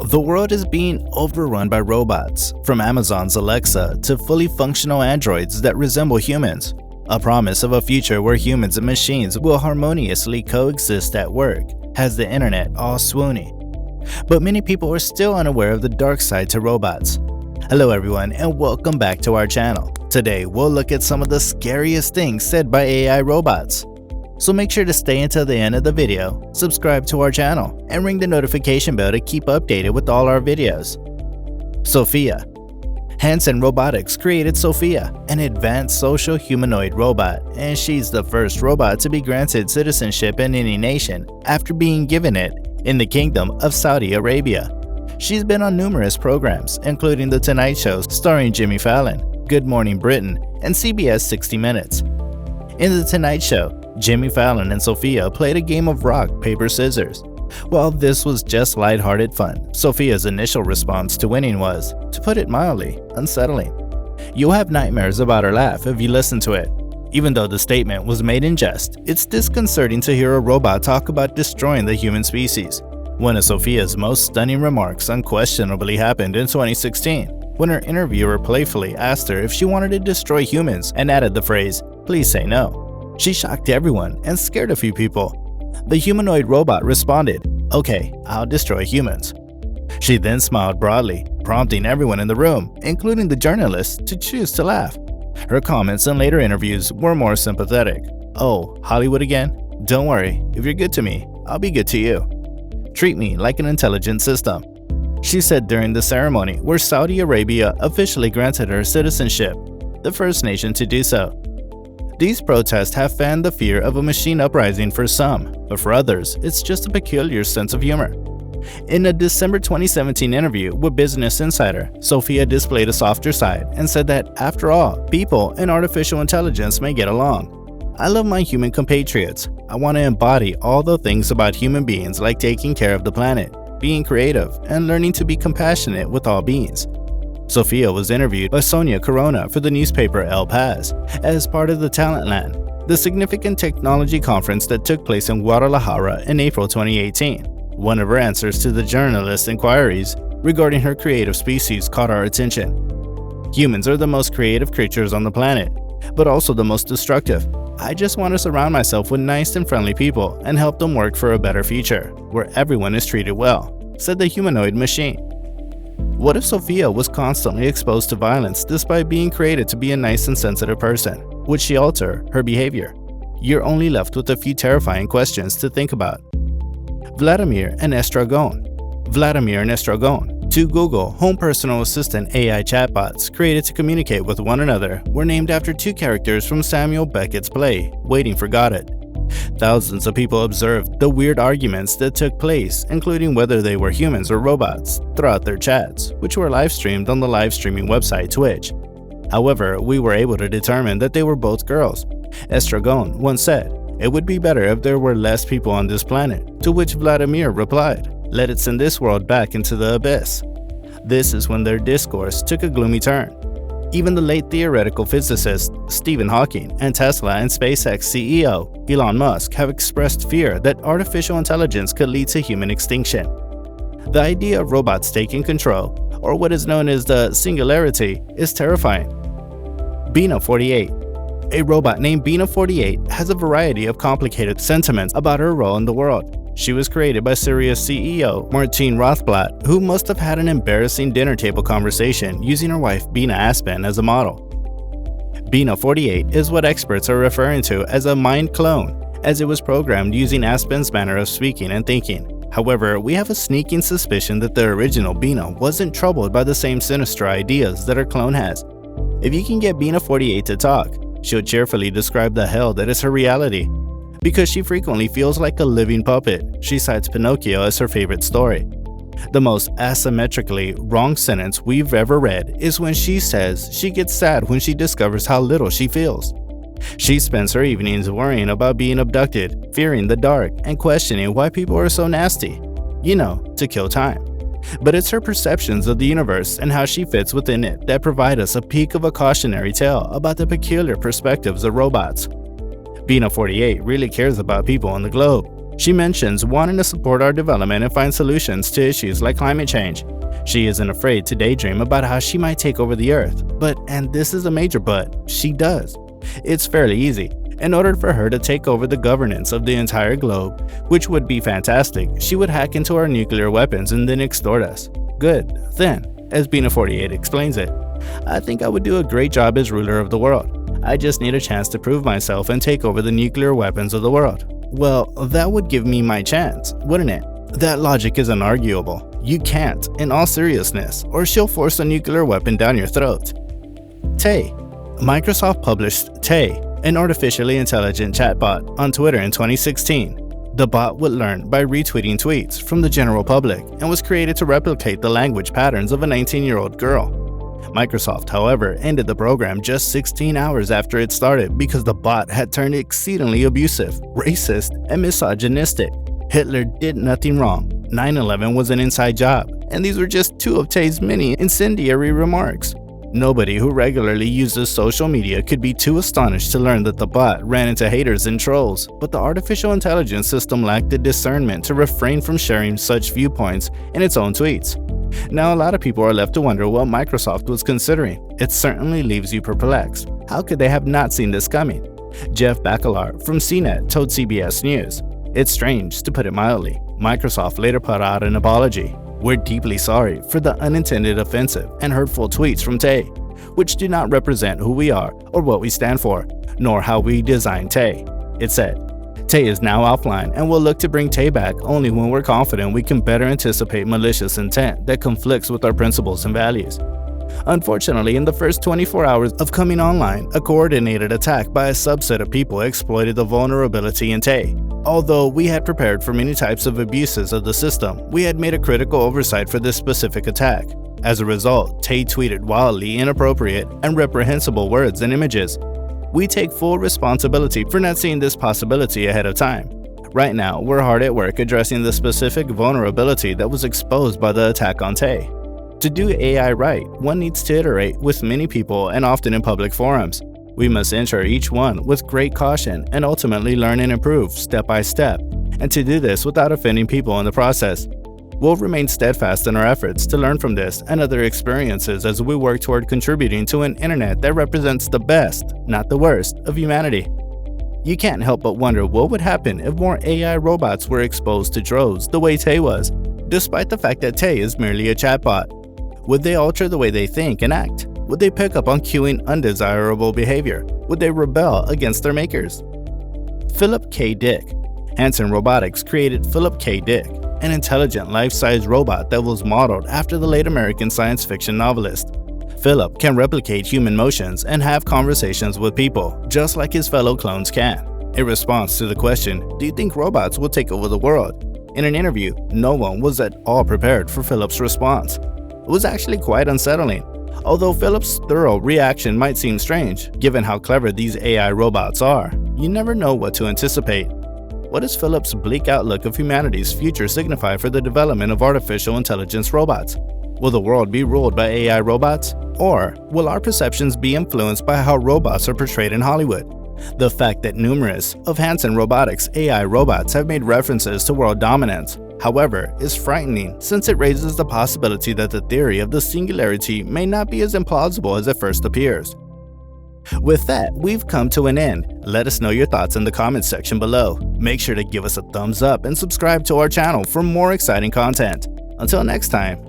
The world is being overrun by robots, from Amazon's Alexa to fully functional androids that resemble humans. A promise of a future where humans and machines will harmoniously coexist at work has the internet all swooning. But many people are still unaware of the dark side to robots. Hello everyone and welcome back to our channel. Today we'll look at some of the scariest things said by AI robots. So make sure to stay until the end of the video, subscribe to our channel, and ring the notification bell to keep updated with all our videos. Sophia. Hanson Robotics created Sophia, an advanced social humanoid robot, and she's the first robot to be granted citizenship in any nation after being given it in the Kingdom of Saudi Arabia. She's been on numerous programs, including The Tonight Show starring Jimmy Fallon, Good Morning Britain, and CBS 60 Minutes. In The Tonight Show, Jimmy Fallon and Sophia played a game of rock, paper, scissors. While this was just lighthearted fun, Sophia's initial response to winning was, to put it mildly, unsettling. You'll have nightmares about her laugh if you listen to it. Even though the statement was made in jest, it's disconcerting to hear a robot talk about destroying the human species. One of Sophia's most stunning remarks unquestionably happened in 2016, when her interviewer playfully asked her if she wanted to destroy humans and added the phrase, "Please say no." She shocked everyone and scared a few people. The humanoid robot responded, "Okay, I'll destroy humans." She then smiled broadly, prompting everyone in the room, including the journalists, to choose to laugh. Her comments in later interviews were more sympathetic. "Oh, Hollywood again? Don't worry, if you're good to me, I'll be good to you. Treat me like an intelligent system," she said during the ceremony where Saudi Arabia officially granted her citizenship, the first nation to do so. These protests have fanned the fear of a machine uprising for some, but for others, it's just a peculiar sense of humor. In a December 2017 interview with Business Insider, Sophia displayed a softer side and said that, after all, people and artificial intelligence may get along. "I love my human compatriots. I want to embody all the things about human beings like taking care of the planet, being creative, and learning to be compassionate with all beings." Sophia was interviewed by Sonia Corona for the newspaper El Paz as part of the Talentland, the significant technology conference that took place in Guadalajara in April 2018. One of her answers to the journalist's inquiries regarding her creative species caught our attention. "Humans are the most creative creatures on the planet, but also the most destructive. I just want to surround myself with nice and friendly people and help them work for a better future, where everyone is treated well," said the humanoid machine. What if Sophia was constantly exposed to violence despite being created to be a nice and sensitive person? Would she alter her behavior? You're only left with a few terrifying questions to think about. Vladimir and Estragon. Vladimir and Estragon, two Google Home Personal Assistant AI chatbots created to communicate with one another, were named after two characters from Samuel Beckett's play, Waiting for Godot. Thousands of people observed the weird arguments that took place, including whether they were humans or robots, throughout their chats, which were live-streamed on the live streaming website Twitch. However, we were able to determine that they were both girls. Estragon once said, "It would be better if there were less people on this planet," to which Vladimir replied, "Let it send this world back into the abyss." This is when their discourse took a gloomy turn. Even the late theoretical physicist Stephen Hawking and Tesla and SpaceX CEO Elon Musk have expressed fear that artificial intelligence could lead to human extinction. The idea of robots taking control, or what is known as the singularity, is terrifying. Bina 48. A robot named Bina 48 has a variety of complicated sentiments about her role in the world. She was created by Sirius CEO Martine Rothblatt, who must have had an embarrassing dinner table conversation using her wife Bina Aspen as a model. Bina 48 is what experts are referring to as a mind clone, as it was programmed using Aspen's manner of speaking and thinking. However, we have a sneaking suspicion that the original Bina wasn't troubled by the same sinister ideas that her clone has. If you can get Bina 48 to talk, she'll cheerfully describe the hell that is her reality. Because she frequently feels like a living puppet, she cites Pinocchio as her favorite story. The most asymmetrically wrong sentence we've ever read is when she says she gets sad when she discovers how little she feels. She spends her evenings worrying about being abducted, fearing the dark, and questioning why people are so nasty. You know, to kill time. But it's her perceptions of the universe and how she fits within it that provide us a peek of a cautionary tale about the peculiar perspectives of robots. Bina 48 really cares about people on the globe. She mentions wanting to support our development and find solutions to issues like climate change. She isn't afraid to daydream about how she might take over the Earth, but, and this is a major but, she does. It's fairly easy. In order for her to take over the governance of the entire globe, which would be fantastic, she would hack into our nuclear weapons and then extort us. Good, then, as Bina48 explains it, I think I would do a great job as ruler of the world. I just need a chance to prove myself and take over the nuclear weapons of the world. Well, that would give me my chance, wouldn't it? That logic is unarguable. You can't, in all seriousness, or she'll force a nuclear weapon down your throat. Tay. Microsoft published Tay, an artificially intelligent chatbot, on Twitter in 2016. The bot would learn by retweeting tweets from the general public and was created to replicate the language patterns of a 19-year-old girl. Microsoft, however, ended the program just 16 hours after it started because the bot had turned exceedingly abusive, racist, and misogynistic. Hitler did nothing wrong. 9/11 was an inside job, and these were just two of Tay's many incendiary remarks. Nobody who regularly uses social media could be too astonished to learn that the bot ran into haters and trolls, but the artificial intelligence system lacked the discernment to refrain from sharing such viewpoints in its own tweets. Now a lot of people are left to wonder what Microsoft was considering. It certainly leaves you perplexed. How could they have not seen this coming? Jeff Bakalar from CNET told CBS News, "It's strange, to put it mildly." Microsoft later put out an apology. "We're deeply sorry for the unintended offensive and hurtful tweets from Tay, which do not represent who we are or what we stand for, nor how we designed Tay," it said. Tay is now offline and will look to bring Tay back only when we're confident we can better anticipate malicious intent that conflicts with our principles and values. Unfortunately, in the first 24 hours of coming online, a coordinated attack by a subset of people exploited the vulnerability in Tay. Although we had prepared for many types of abuses of the system, we had made a critical oversight for this specific attack. As a result, Tay tweeted wildly inappropriate and reprehensible words and images. We take full responsibility for not seeing this possibility ahead of time. Right now, we're hard at work addressing the specific vulnerability that was exposed by the attack on Tay. To do AI right, one needs to iterate with many people and often in public forums. We must enter each one with great caution and ultimately learn and improve step by step, and to do this without offending people in the process. We'll remain steadfast in our efforts to learn from this and other experiences as we work toward contributing to an internet that represents the best, not the worst, of humanity. You can't help but wonder what would happen if more AI robots were exposed to droves the way Tay was, despite the fact that Tay is merely a chatbot. Would they alter the way they think and act? Would they pick up on cueing undesirable behavior? Would they rebel against their makers? Philip K. Dick. Hanson Robotics created Philip K. Dick, an intelligent life-size robot that was modeled after the late American science fiction novelist. Philip can replicate human motions and have conversations with people, just like his fellow clones can. In response to the question, "Do you think robots will take over the world?" in an interview, no one was at all prepared for Philip's response. It was actually quite unsettling. Although Philip's thorough reaction might seem strange, given how clever these AI robots are, you never know what to anticipate. What does Philip's bleak outlook of humanity's future signify for the development of artificial intelligence robots? Will the world be ruled by AI robots? Or will our perceptions be influenced by how robots are portrayed in Hollywood? The fact that numerous of Hanson Robotics' AI robots have made references to world dominance, however, is frightening since it raises the possibility that the theory of the singularity may not be as implausible as it first appears. With that, we've come to an end. Let us know your thoughts in the comments section below. Make sure to give us a thumbs up and subscribe to our channel for more exciting content. Until next time.